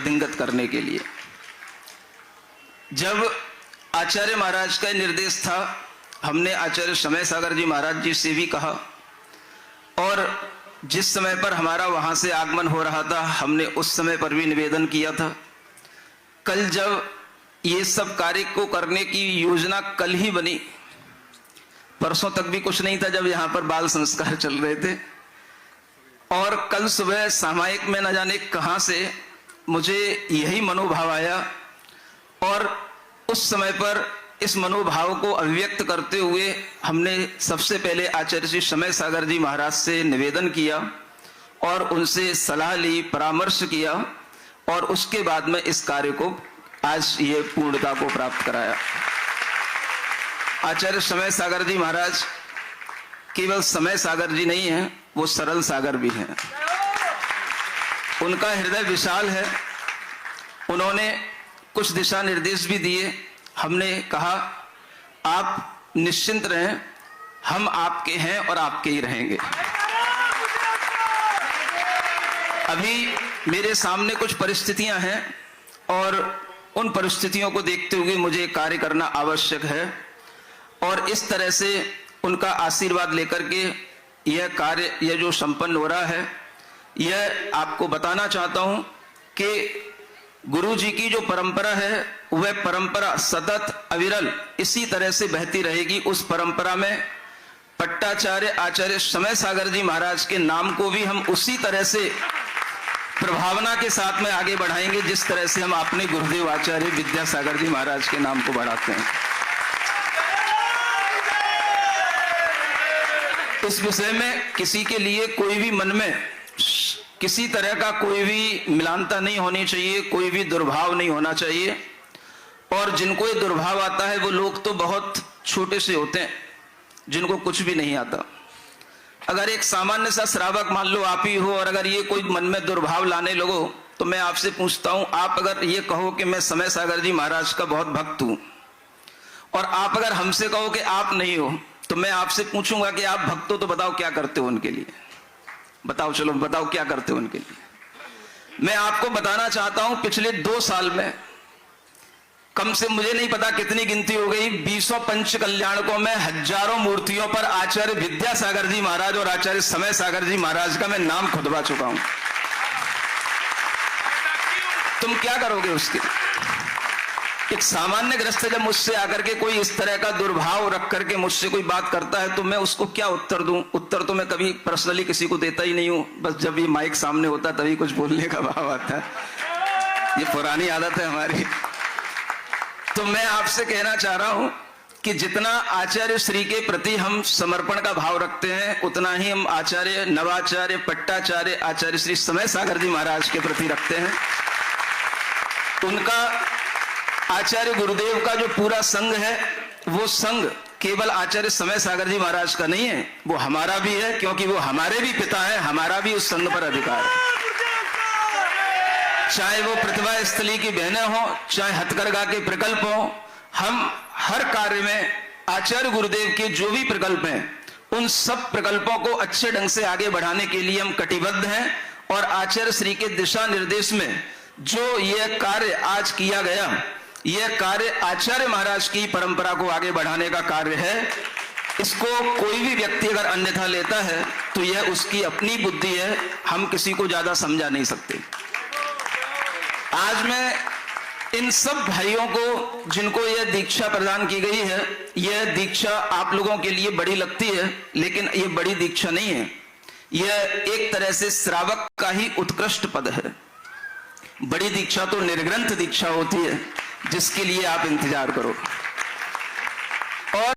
वृद्धिंगत करने के लिए। जब आचार्य महाराज का निर्देश था, हमने आचार्य समय सागर जी महाराज जी से भी कहा, और जिस समय पर हमारा वहां से आगमन हो रहा था हमने उस समय पर भी निवेदन किया था। कल जब ये सब कार्य को करने की योजना कल ही बनी, परसों तक भी कुछ नहीं था जब यहाँ पर बाल संस्कार चल रहे थे, और कल सुबह सामायिक में न जाने कहां से मुझे यही मनोभाव आया, और उस समय पर इस मनोभाव को अभिव्यक्त करते हुए हमने सबसे पहले आचार्य श्री समय सागर जी महाराज से निवेदन किया और उनसे सलाह ली, परामर्श किया, और उसके बाद में इस कार्य को आज ये पूर्णता को प्राप्त कराया। आचार्य समय सागर जी महाराज केवल समय सागर जी नहीं है, वो सरल सागर भी हैं। उनका हृदय विशाल है। उन्होंने कुछ दिशा निर्देश भी दिए। हमने कहा आप निश्चिंत रहें, हम आपके हैं और आपके ही रहेंगे। अभी मेरे सामने कुछ परिस्थितियां हैं और उन परिस्थितियों को देखते हुए मुझे कार्य करना आवश्यक है, और इस तरह से उनका आशीर्वाद लेकर के यह कार्य यह जो संपन्न हो रहा है, यह आपको बताना चाहता हूं कि गुरु जी की जो परंपरा है वह परंपरा सतत अविरल इसी तरह से बहती रहेगी। उस परंपरा में पट्टाचार्य आचार्य समय सागर जी महाराज के नाम को भी हम उसी तरह से प्रभावना के साथ में आगे बढ़ाएंगे जिस तरह से हम अपने गुरुदेव आचार्य विद्यासागर जी महाराज के नाम को बढ़ाते हैं। इस विषय में किसी के लिए कोई भी मन में किसी तरह का कोई भी मिलानता नहीं होनी चाहिए, कोई भी दुर्भाव नहीं होना चाहिए। और जिनको ये दुर्भाव आता है वो लोग तो बहुत छोटे से होते हैं जिनको कुछ भी नहीं आता। अगर एक सामान्य सा श्रावक मान लो आप ही हो, और अगर ये कोई मन में दुर्भाव लाने लगो, तो मैं आपसे पूछता हूं, आप अगर ये कहो कि मैं समय सागर जी महाराज का बहुत भक्त हूं, और आप अगर हमसे कहो कि आप नहीं हो, तो मैं आपसे पूछूंगा कि आप भक्त हो तो बताओ क्या करते हो उनके लिए, बताओ, चलो बताओ क्या करते हो उनके लिए। मैं आपको बताना चाहता हूं, पिछले 2 साल में कम से मुझे नहीं पता कितनी गिनती हो गई, 20 पंच कल्याणकों में हजारों मूर्तियों पर आचार्य विद्यासागर जी महाराज और आचार्य समय सागर जी महाराज का मैं नाम खुदवा चुका हूं। तुम क्या करोगे उसके? एक सामान्य ग्रस्त जब मुझसे आकर के कोई इस तरह का दुर्भाव रख करके मुझसे कोई बात करता है तो मैं उसको क्या उत्तर दूं? उत्तर तो मैं कभी पर्सनली किसी को देता ही नहीं हूं, बस जब ये माइक सामने होता तभी कुछ बोलने का भाव आता है। ये पुरानी आदत है हमारी। तो मैं आपसे कहना चाह रहा हूं कि जितना आचार्य श्री के प्रति हम समर्पण का भाव रखते हैं, उतना ही हम आचार्य नवाचार्य पट्टाचार्य आचार्य श्री समय सागर जी महाराज के प्रति रखते हैं। उनका आचार्य गुरुदेव का जो पूरा संघ है, वो संघ केवल आचार्य समय सागर जी महाराज का नहीं है, वो हमारा भी है, क्योंकि वो हमारे भी पिता है, हमारा भी उस संघ पर अधिकार है। चाहे वो प्रतिभा स्थली की बहनें हो, चाहे हथकरघा के प्रकल्प हो, हम हर कार्य में आचार्य गुरुदेव के जो भी प्रकल्प हैं, उन सब प्रकल्पों को अच्छे ढंग से आगे बढ़ाने के लिए हम कटिबद्ध हैं। और आचार्य श्री के दिशा निर्देश में जो यह कार्य आज किया गया, यह कार्य आचार्य महाराज की परंपरा को आगे बढ़ाने का कार्य है। इसको कोई भी व्यक्ति अगर अन्यथा लेता है तो यह उसकी अपनी बुद्धि है, हम किसी को ज्यादा समझा नहीं सकते। आज मैं इन सब भाइयों को जिनको यह दीक्षा प्रदान की गई है, यह दीक्षा आप लोगों के लिए बड़ी लगती है, लेकिन यह बड़ी दीक्षा नहीं है। यह एक तरह से श्रावक का ही उत्कृष्ट पद है। बड़ी दीक्षा तो निर्ग्रंथ दीक्षा होती है, जिसके लिए आप इंतजार करो।